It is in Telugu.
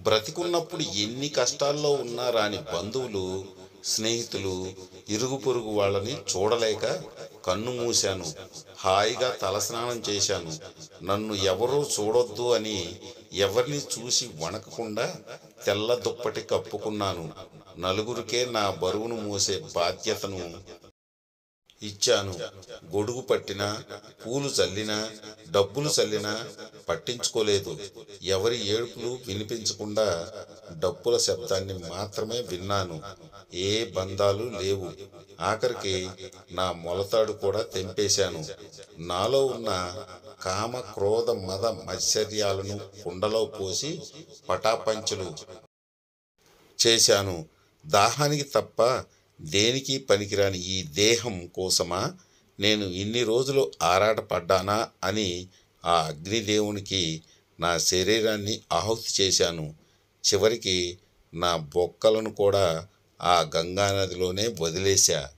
బ్రతికున్నప్పుడు ఎన్ని కష్టాల్లో ఉన్నా రాని బంధువులు, స్నేహితులు, ఇరుగు పొరుగు వాళ్ళని చూడలేక కన్ను మూశాను. హాయిగా తలస్నానం చేశాను. నన్ను ఎవరూ చూడొద్దు అని ఎవరిని చూసి వణకకుండా తెల్ల దుప్పటి కప్పుకున్నాను. నలుగురికే నా బరువును మోసే బాధ్యతను ఇచ్చాను. గొడుగు పట్టినా, పూలు చల్లినా, డబ్బులు చల్లినా పట్టించుకోలేదు. ఎవరి ఏడుపులు వినిపించకుండా డప్పుల శబ్దాన్ని మాత్రమే విన్నాను. ఏ బంధాలు లేవు. ఆఖరికి నా మొలతాడు కూడా తెంపేశాను. నాలో ఉన్న కామ, క్రోధ, మద మత్సర్యాలను కుండలో పోసి పటాపంచలు చేశాను. దాహానికి తప్ప దేనికి పనికిరాని ఈ దేహం కోసమా నేను ఇన్ని రోజులు ఆరాటపడ్డానా అని ఆ అగ్నిదేవునికి నా శరీరాన్ని ఆహుతి చేశాను. చివరికి నా బొక్కలను కూడా ఆ గంగానదిలోనే వదిలేశా.